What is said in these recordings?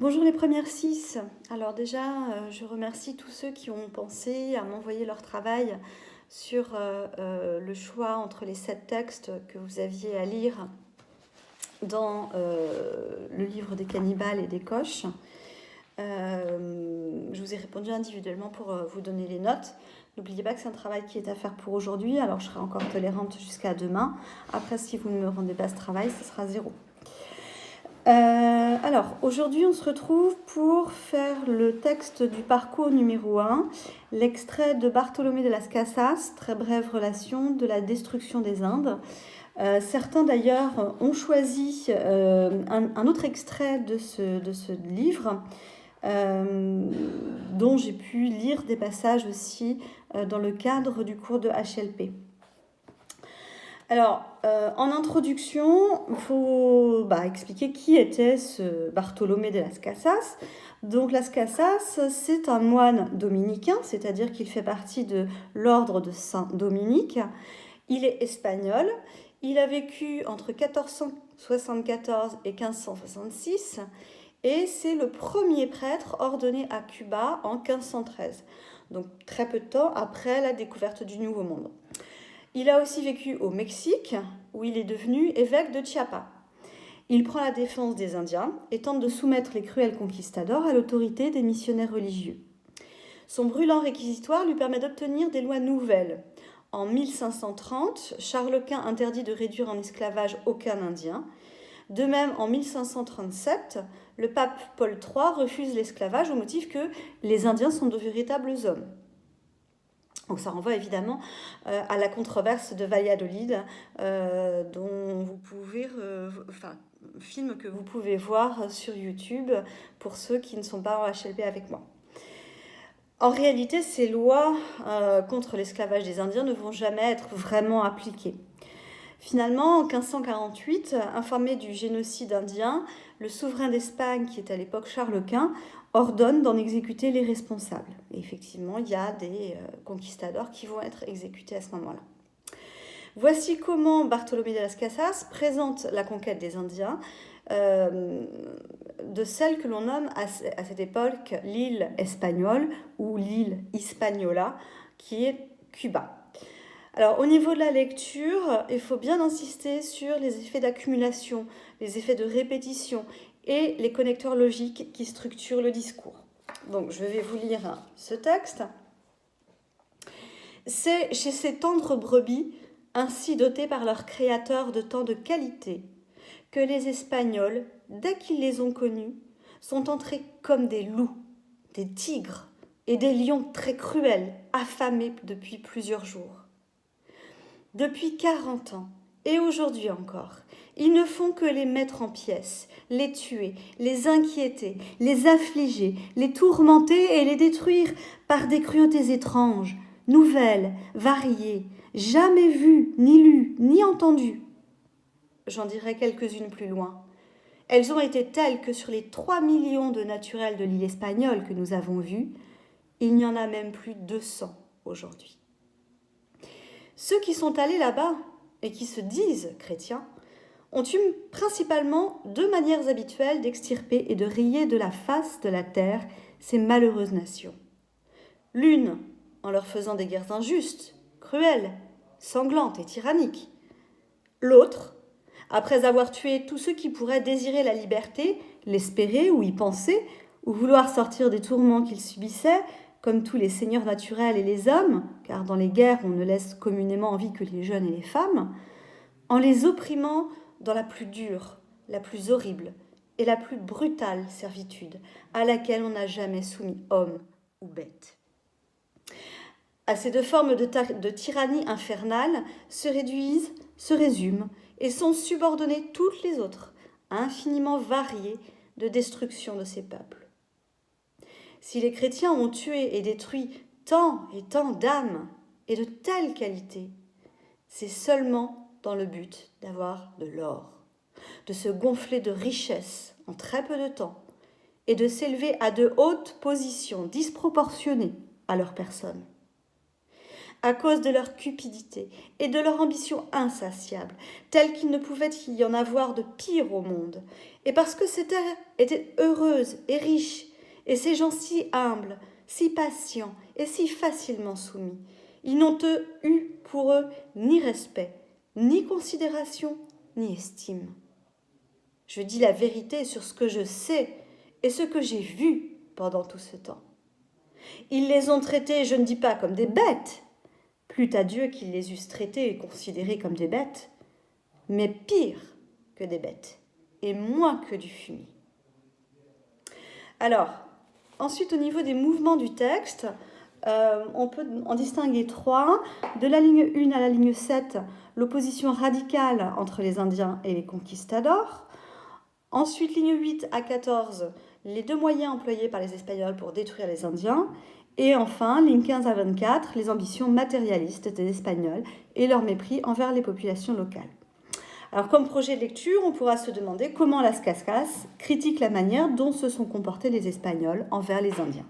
Bonjour les premières 6. Alors déjà, je remercie tous ceux qui ont pensé à m'envoyer leur travail sur le choix entre les 7 textes que vous aviez à lire dans le livre des cannibales et des coches. Je vous ai répondu individuellement pour vous donner les notes. N'oubliez pas que c'est un travail qui est à faire pour aujourd'hui, alors je serai encore tolérante jusqu'à demain. Après, si vous ne me rendez pas ce travail, ce sera 0. Alors, aujourd'hui, on se retrouve pour faire le texte du parcours numéro 1, l'extrait de Bartolomé de las Casas, très brève relation de la destruction des Indes. Certains, d'ailleurs, ont choisi un autre extrait de ce livre, dont j'ai pu lire des passages aussi dans le cadre du cours de HLP. Alors, en introduction, il faut expliquer qui était ce Bartolomé de las Casas. Donc, las Casas, c'est un moine dominicain, c'est-à-dire qu'il fait partie de l'ordre de Saint-Dominique. Il est espagnol. Il a vécu entre 1474 et 1566 et c'est le premier prêtre ordonné à Cuba en 1513, donc très peu de temps après la découverte du Nouveau Monde. Il a aussi vécu au Mexique, où il est devenu évêque de Chiapas. Il prend la défense des Indiens et tente de soumettre les cruels conquistadors à l'autorité des missionnaires religieux. Son brûlant réquisitoire lui permet d'obtenir des lois nouvelles. En 1530, Charles Quint interdit de réduire en esclavage aucun Indien. De même, en 1537, le pape Paul III refuse l'esclavage au motif que les Indiens sont de véritables hommes. Donc ça renvoie évidemment à la controverse de Valladolid, dont vous pouvez, film que vous pouvez voir sur YouTube pour ceux qui ne sont pas en HLP avec moi. En réalité, ces lois contre l'esclavage des Indiens ne vont jamais être vraiment appliquées. Finalement, en 1548, informé du génocide indien, le souverain d'Espagne, qui est à l'époque Charles Quint, ordonne d'en exécuter les responsables. Et effectivement, il y a des conquistadors qui vont être exécutés à ce moment-là. Voici comment Bartolomé de las Casas présente la conquête des Indiens, de celle que l'on nomme à cette époque l'île espagnole ou l'île Hispaniola, qui est Cuba. Alors, au niveau de la lecture, il faut bien insister sur les effets d'accumulation, les effets de répétition et les connecteurs logiques qui structurent le discours. Donc, je vais vous lire ce texte. C'est chez ces tendres brebis, ainsi dotées par leur créateur de tant de qualités, que les Espagnols, dès qu'ils les ont connus, sont entrés comme des loups, des tigres et des lions très cruels, affamés depuis plusieurs jours. Depuis 40 ans, et aujourd'hui encore, ils ne font que les mettre en pièces, les tuer, les inquiéter, les affliger, les tourmenter et les détruire par des cruautés étranges, nouvelles, variées, jamais vues, ni lues, ni entendues. J'en dirai quelques-unes plus loin. Elles ont été telles que sur les 3 millions de naturels de l'île espagnole que nous avons vus, il n'y en a même plus 200 aujourd'hui. Ceux qui sont allés là-bas et qui se disent chrétiens ont eu principalement 2 manières habituelles d'extirper et de rayer de la face de la terre ces malheureuses nations. L'une en leur faisant des guerres injustes, cruelles, sanglantes et tyranniques. L'autre, après avoir tué tous ceux qui pourraient désirer la liberté, l'espérer ou y penser, ou vouloir sortir des tourments qu'ils subissaient, comme tous les seigneurs naturels et les hommes, car dans les guerres on ne laisse communément en vie que les jeunes et les femmes, en les opprimant dans la plus dure, la plus horrible et la plus brutale servitude à laquelle on n'a jamais soumis homme ou bête. À ces 2 formes de tyrannie infernale se réduisent, se résument et sont subordonnées toutes les autres, infiniment variées, de destruction de ces peuples. Si les chrétiens ont tué et détruit tant et tant d'âmes et de telles qualités, c'est seulement dans le but d'avoir de l'or, de se gonfler de richesses en très peu de temps et de s'élever à de hautes positions disproportionnées à leur personne. à cause de leur cupidité et de leur ambition insatiable, telle qu'il ne pouvait y en avoir de pire au monde, et parce que cette terre était heureuse et riche, et ces gens si humbles, si patients et si facilement soumis, ils n'ont eu pour eux ni respect, ni considération, ni estime. Je dis la vérité sur ce que je sais et ce que j'ai vu pendant tout ce temps. Ils les ont traités, je ne dis pas comme des bêtes, plût à Dieu qu'ils les eussent traités et considérés comme des bêtes, mais pire que des bêtes, et moins que du fumier. Alors, ensuite, au niveau des mouvements du texte, on peut en distinguer 3. De la ligne 1 à la ligne 7, l'opposition radicale entre les Indiens et les conquistadors. Ensuite, ligne 8 à 14, les 2 moyens employés par les Espagnols pour détruire les Indiens. Et enfin, ligne 15 à 24, les ambitions matérialistes des Espagnols et leur mépris envers les populations locales. Alors, comme projet de lecture, on pourra se demander comment Las Casas critique la manière dont se sont comportés les Espagnols envers les Indiens.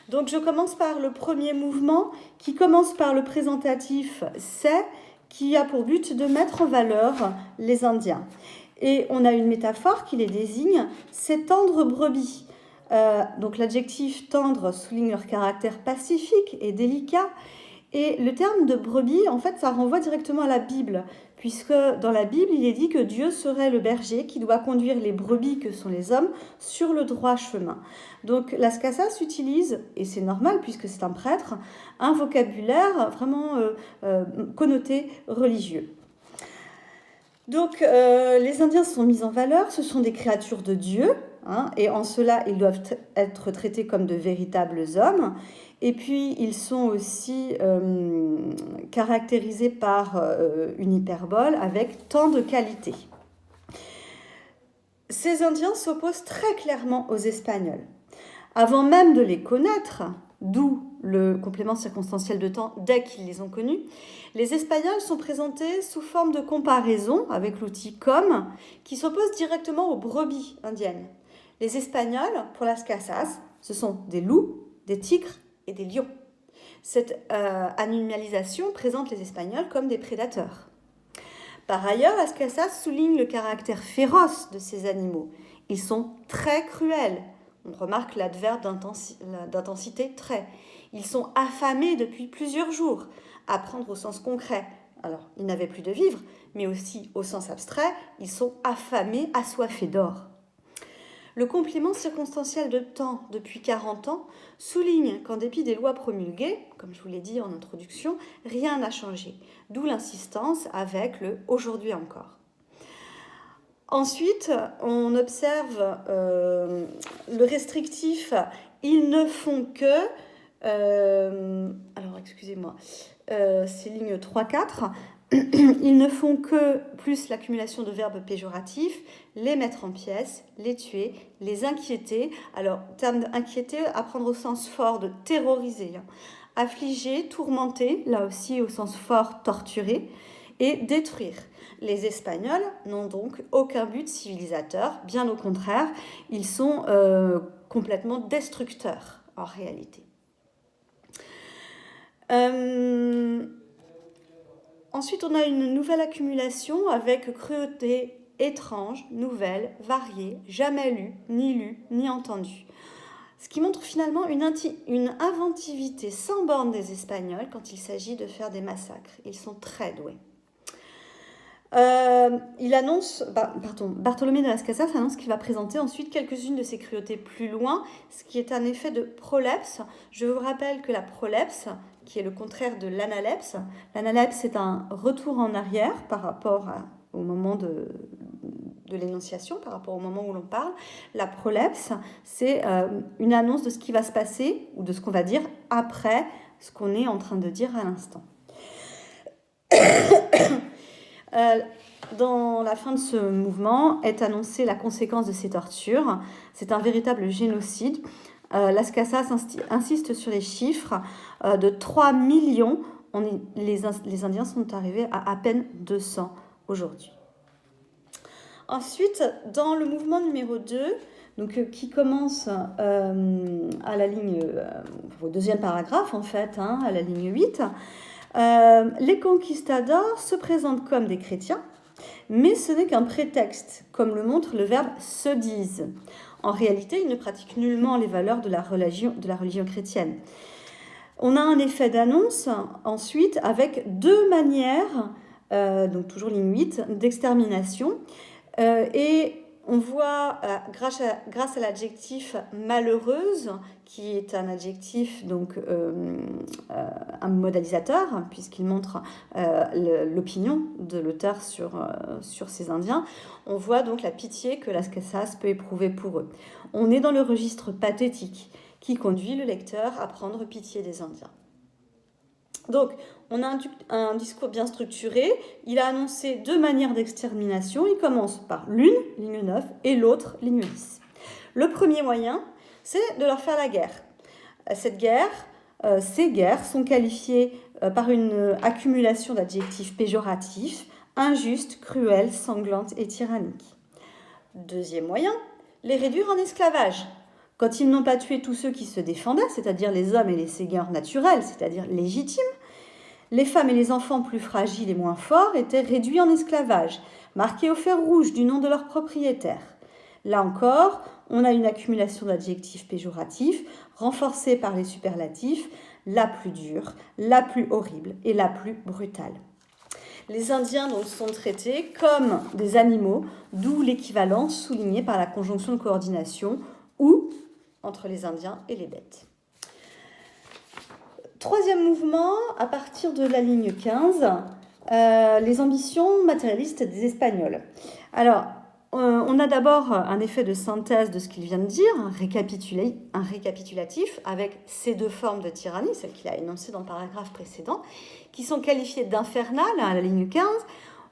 Donc, je commence par le premier mouvement qui commence par le présentatif « c'est » qui a pour but de mettre en valeur les Indiens. Et on a une métaphore qui les désigne, c'est tendre brebis. Donc l'adjectif tendre souligne leur caractère pacifique et délicat. Et le terme de brebis, en fait, ça renvoie directement à la Bible, puisque dans la Bible, il est dit que Dieu serait le berger qui doit conduire les brebis que sont les hommes sur le droit chemin. Donc Las Casas utilise, et c'est normal puisque c'est un prêtre, un vocabulaire vraiment connoté religieux. Donc les Indiens sont mis en valeur, ce sont des créatures de Dieu, et en cela ils doivent être traités comme de véritables hommes. Et puis, ils sont aussi caractérisés par une hyperbole avec tant de qualités. Ces Indiens s'opposent très clairement aux Espagnols. Avant même de les connaître, d'où le complément circonstanciel de temps dès qu'ils les ont connus, les Espagnols sont présentés sous forme de comparaison avec l'outil comme, qui s'oppose directement aux brebis indiennes. Les Espagnols, pour Las Casas, ce sont des loups, des tigres et des lions. Cette animalisation présente les Espagnols comme des prédateurs. Par ailleurs, Las Casas souligne le caractère féroce de ces animaux. Ils sont très cruels. On remarque l'adverbe d'intensité très. Ils sont affamés depuis plusieurs jours, à prendre au sens concret. Alors, ils n'avaient plus de vivre, mais aussi au sens abstrait, ils sont affamés, assoiffés d'or. Le complément circonstanciel de temps depuis 40 ans souligne qu'en dépit des lois promulguées, comme je vous l'ai dit en introduction, rien n'a changé, d'où l'insistance avec le « aujourd'hui encore ». Ensuite, on observe le restrictif « ils ne font que », alors excusez-moi, c'est ligne 3-4, ils ne font que, plus l'accumulation de verbes péjoratifs, les mettre en pièces, les tuer, les inquiéter. Alors, terme inquiéter à prendre au sens fort de terroriser, affliger, tourmenter, là aussi au sens fort torturer, et détruire. Les Espagnols n'ont donc aucun but civilisateur, bien au contraire, ils sont complètement destructeurs en réalité. Ensuite, on a une nouvelle accumulation avec cruauté étrange, nouvelle, variée, jamais lue, ni entendue. Ce qui montre finalement une inventivité sans borne des Espagnols quand il s'agit de faire des massacres. Ils sont très doués. Bartolomé de Las Casas annonce qu'il va présenter ensuite quelques-unes de ces cruautés plus loin, ce qui est un effet de prolepse. Je vous rappelle que la prolepse, qui est le contraire de l'analepse, l'analepse est un retour en arrière par rapport au moment de l'énonciation, par rapport au moment où l'on parle. La prolepse, c'est une annonce de ce qui va se passer ou de ce qu'on va dire après ce qu'on est en train de dire à l'instant. Dans la fin de ce mouvement est annoncée la conséquence de ces tortures. C'est un véritable génocide. Las Casas insiste sur les chiffres de 3 millions. Les Indiens sont arrivés à peine 200 aujourd'hui. Ensuite, dans le mouvement numéro 2, donc, qui commence à la ligne, au deuxième paragraphe en fait, à la ligne 8, les conquistadors se présentent comme des chrétiens, mais ce n'est qu'un prétexte, comme le montre le verbe se disent. En réalité, ils ne pratiquent nullement les valeurs de la religion chrétienne. On a un effet d'annonce ensuite avec deux manières, donc toujours ligne 8, d'extermination. Et on voit, grâce à l'adjectif malheureuse, qui est un adjectif, donc un modalisateur, puisqu'il montre l'opinion de l'auteur sur ces Indiens, on voit donc la pitié que Las Casas peut éprouver pour eux. On est dans le registre pathétique qui conduit le lecteur à prendre pitié des Indiens. Donc, on a un discours bien structuré. Il a annoncé deux manières d'extermination. Il commence par l'une, ligne 9, et l'autre, ligne 10. Le premier moyen, c'est de leur faire la guerre. Ces guerres sont qualifiées par une accumulation d'adjectifs péjoratifs, injustes, cruelles, sanglantes et tyranniques. Deuxième moyen, les réduire en esclavage. Quand ils n'ont pas tué tous ceux qui se défendaient, c'est-à-dire les hommes et les seigneurs naturels, c'est-à-dire légitimes, les femmes et les enfants plus fragiles et moins forts étaient réduits en esclavage, marqués au fer rouge du nom de leur propriétaire. Là encore, on a une accumulation d'adjectifs péjoratifs, renforcés par les superlatifs, la plus dure, la plus horrible et la plus brutale. Les Indiens donc sont traités comme des animaux, d'où l'équivalence soulignée par la conjonction de coordination ou entre les Indiens et les bêtes. Troisième mouvement, à partir de la ligne 15, les ambitions matérialistes des Espagnols. Alors, on a d'abord un effet de synthèse de ce qu'il vient de dire, un récapitulatif avec ces deux formes de tyrannie, celles qu'il a énoncées dans le paragraphe précédent, qui sont qualifiées d'infernales à la ligne 15.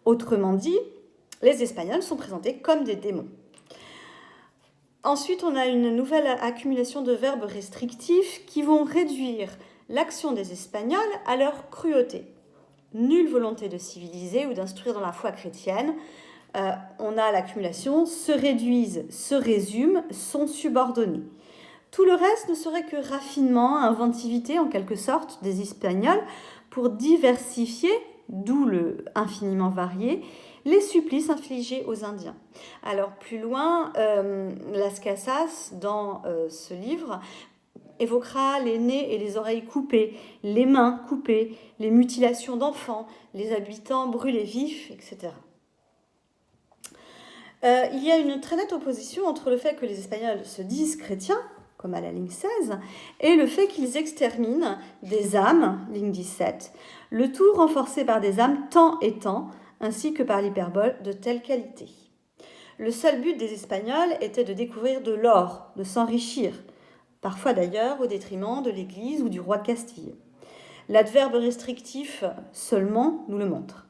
Autrement dit, les Espagnols sont présentés comme des démons. Ensuite, on a une nouvelle accumulation de verbes restrictifs qui vont réduire l'action des Espagnols à leur cruauté. Nulle volonté de civiliser ou d'instruire dans la foi chrétienne. On a l'accumulation se réduisent, se résument, sont subordonnés. Tout le reste ne serait que raffinement, inventivité en quelque sorte des Espagnols pour diversifier, d'où le infiniment varié, les supplices infligés aux Indiens. Alors plus loin, Las Casas, dans ce livre, évoquera les nez et les oreilles coupées, les mains coupées, les mutilations d'enfants, les habitants brûlés vifs, etc. Il y a une très nette opposition entre le fait que les Espagnols se disent chrétiens, comme à la ligne 16, et le fait qu'ils exterminent des âmes, ligne 17, le tout renforcé par des âmes tant et tant, ainsi que par l'hyperbole de telle qualité. Le seul but des Espagnols était de découvrir de l'or, de s'enrichir, parfois d'ailleurs au détriment de l'Église ou du roi de Castille. L'adverbe restrictif seulement nous le montre.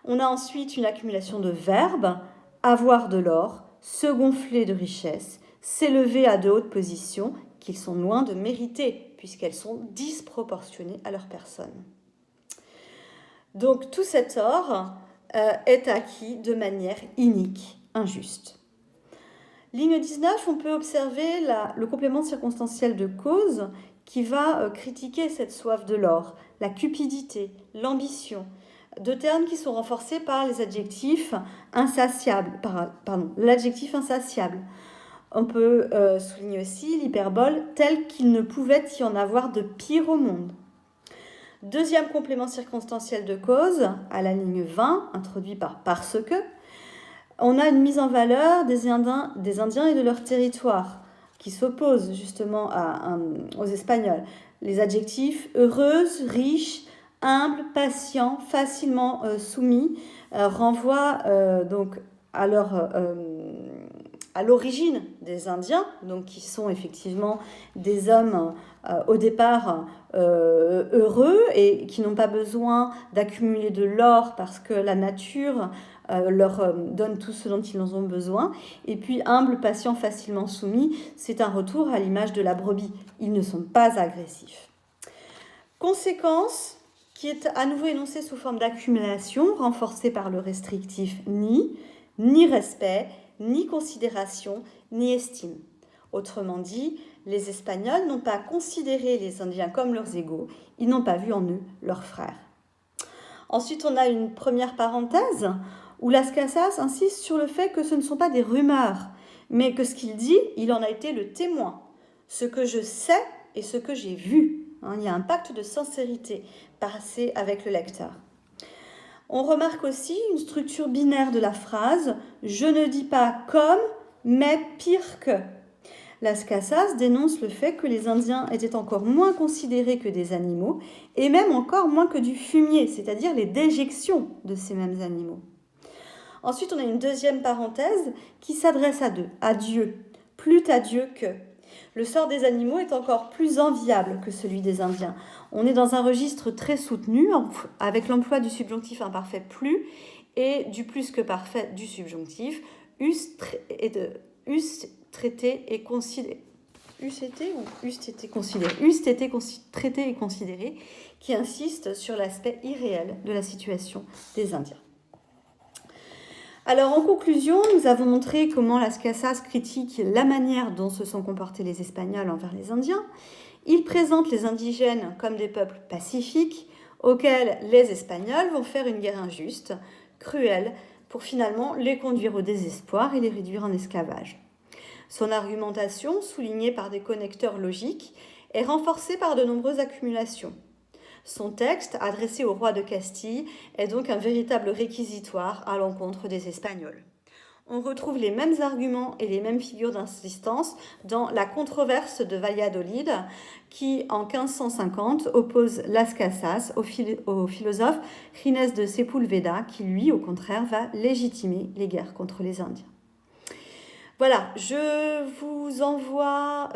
On a ensuite une accumulation de verbes, avoir de l'or, se gonfler de richesse, s'élever à de hautes positions qu'ils sont loin de mériter, puisqu'elles sont disproportionnées à leur personne. Donc tout cet or est acquis de manière inique, injuste. Ligne 19, on peut observer le complément circonstanciel de cause qui va critiquer cette soif de l'or, la cupidité, l'ambition, deux termes qui sont renforcés par les adjectifs insatiables, l'adjectif insatiable. On peut souligner aussi l'hyperbole tel qu'il ne pouvait y en avoir de pire au monde. Deuxième complément circonstanciel de cause, à la ligne 20, introduit par « parce que », on a une mise en valeur des Indiens et de leur territoire, qui s'opposent justement aux Espagnols. Les adjectifs heureuse, riche, humble, patient, facilement soumis renvoient donc à l'origine des Indiens, donc qui sont effectivement des hommes au départ heureux et qui n'ont pas besoin d'accumuler de l'or parce que la nature leur donne tout ce dont ils ont besoin. Et puis humble, patient, facilement soumis, c'est un retour à l'image de la brebis. Ils ne sont pas agressifs. Conséquence qui est à nouveau énoncée sous forme d'accumulation, renforcée par le restrictif ni, ni respect, ni considération, ni estime. Autrement dit, les Espagnols n'ont pas considéré les Indiens comme leurs égaux, ils n'ont pas vu en eux leurs frères. Ensuite, on a une première parenthèse où Las Casas insiste sur le fait que ce ne sont pas des rumeurs, mais que ce qu'il dit, il en a été le témoin. Ce que je sais et ce que j'ai vu. Il y a un pacte de sincérité passé avec le lecteur. On remarque aussi une structure binaire de la phrase « Je ne dis pas comme, mais pire que ». Las Casas dénonce le fait que les Indiens étaient encore moins considérés que des animaux et même encore moins que du fumier, c'est-à-dire les déjections de ces mêmes animaux. Ensuite, on a une deuxième parenthèse qui s'adresse à Dieu. Plût à Dieu que. Le sort des animaux est encore plus enviable que celui des Indiens. On est dans un registre très soutenu avec l'emploi du subjonctif imparfait plus et du plus que parfait du subjonctif, eussent traité et considéré. Eussent été traité et considéré, qui insiste sur l'aspect irréel de la situation des Indiens. Alors, en conclusion, nous avons montré comment Las Casas critique la manière dont se sont comportés les Espagnols envers les Indiens. Il présente les indigènes comme des peuples pacifiques auxquels les Espagnols vont faire une guerre injuste, cruelle, pour finalement les conduire au désespoir et les réduire en esclavage. Son argumentation, soulignée par des connecteurs logiques, est renforcée par de nombreuses accumulations. Son texte, adressé au roi de Castille, est donc un véritable réquisitoire à l'encontre des Espagnols. On retrouve les mêmes arguments et les mêmes figures d'insistance dans la controverse de Valladolid, qui, en 1550, oppose Las Casas au philosophe Ginés de Sepúlveda, qui, lui, au contraire, va légitimer les guerres contre les Indiens. Voilà, je vous envoie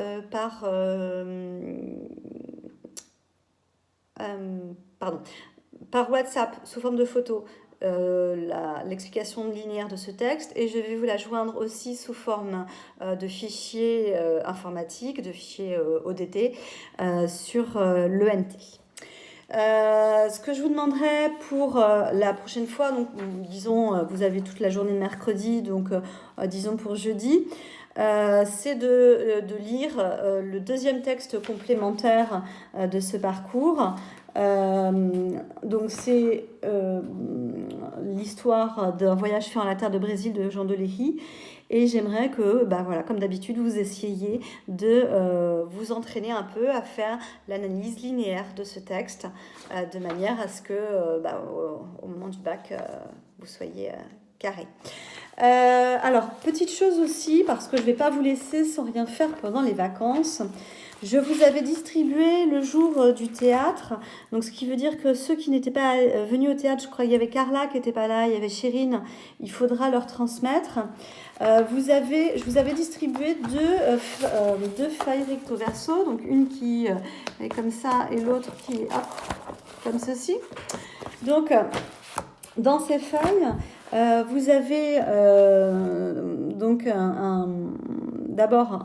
par WhatsApp, sous forme de photo, l'explication linéaire de ce texte et je vais vous la joindre aussi sous forme de fichier informatique, de fichier ODT sur l'ENT. Ce que je vous demanderai pour la prochaine fois, donc disons vous avez toute la journée de mercredi, donc disons pour jeudi, c'est de lire le deuxième texte complémentaire de ce parcours. Donc c'est l'histoire d'un voyage fait en la terre de Brésil de Jean Deléry. Et j'aimerais que, comme d'habitude, vous essayiez de vous entraîner un peu à faire l'analyse linéaire de ce texte, de manière à ce que, au moment du bac, vous soyez carré. Alors, petite chose aussi, parce que je ne vais pas vous laisser sans rien faire pendant les vacances. Je vous avais distribué le jour du théâtre, donc ce qui veut dire que ceux qui n'étaient pas venus au théâtre, je crois qu'il y avait Carla qui n'était pas là, il y avait Chérine, il faudra leur transmettre. Je vous avais distribué deux feuilles recto verso, donc une qui est comme ça et l'autre qui est comme ceci. Donc, dans ces feuilles, vous avez donc d'abord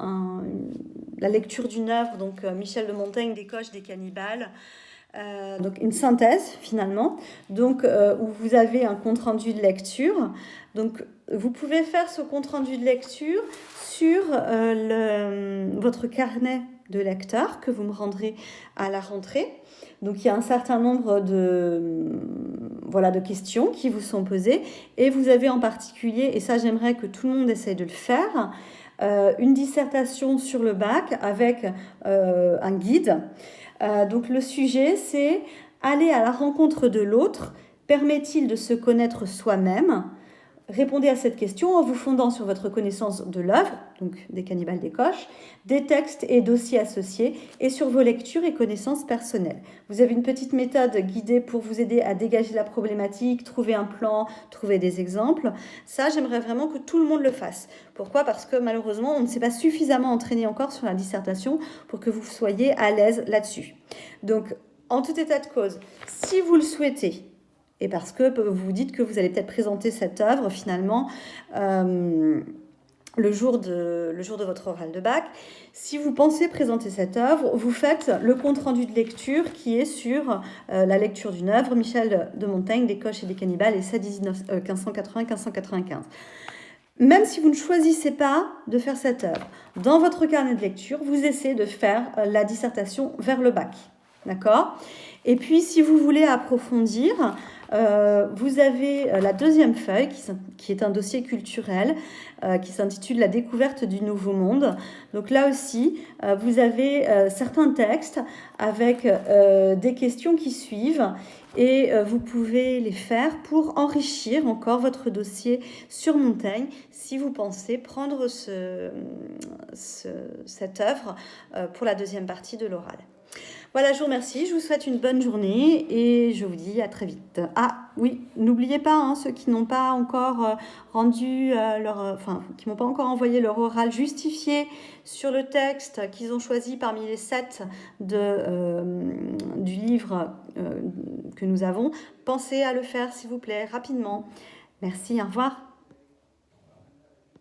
la lecture d'une œuvre, donc Michel de Montaigne, des Coches, des Cannibales, donc une synthèse finalement, donc où vous avez un compte-rendu de lecture. Donc vous pouvez faire ce compte-rendu de lecture sur votre carnet de lecteur que vous me rendrez à la rentrée. Donc il y a un certain nombre de questions qui vous sont posées et vous avez en particulier, et ça j'aimerais que tout le monde essaye de le faire, une dissertation sur le bac avec un guide. Donc le sujet, c'est aller à la rencontre de l'autre, permet-il de se connaître soi-même ? Répondez à cette question en vous fondant sur votre connaissance de l'œuvre, donc des Cannibales des Coches, des textes et dossiers associés, et sur vos lectures et connaissances personnelles. Vous avez une petite méthode guidée pour vous aider à dégager la problématique, trouver un plan, trouver des exemples. Ça, j'aimerais vraiment que tout le monde le fasse. Pourquoi ? Parce que malheureusement, on ne s'est pas suffisamment entraîné encore sur la dissertation pour que vous soyez à l'aise là-dessus. Donc, en tout état de cause, si vous le souhaitez, et parce que vous vous dites que vous allez peut-être présenter cette œuvre finalement le jour de votre oral de bac. Si vous pensez présenter cette œuvre, vous faites le compte-rendu de lecture qui est sur la lecture d'une œuvre, Michel de Montaigne, des Coches et des Cannibales, et ça 1580-1595. même si vous ne choisissez pas de faire cette œuvre, dans votre carnet de lecture, vous essayez de faire la dissertation vers le bac. D'accord ? Et puis, si vous voulez approfondir, vous avez la deuxième feuille qui est un dossier culturel qui s'intitule « La découverte du Nouveau Monde ». Donc là aussi, vous avez certains textes avec des questions qui suivent et vous pouvez les faire pour enrichir encore votre dossier sur Montaigne si vous pensez prendre cette œuvre pour la deuxième partie de l'oral. Voilà, je vous remercie, je vous souhaite une bonne journée et je vous dis à très vite. Ah oui, n'oubliez pas, ceux qui n'ont pas encore qui n'ont pas encore envoyé leur oral justifié sur le texte qu'ils ont choisi parmi les 7 du livre que nous avons, pensez à le faire s'il vous plaît, rapidement. Merci, au revoir.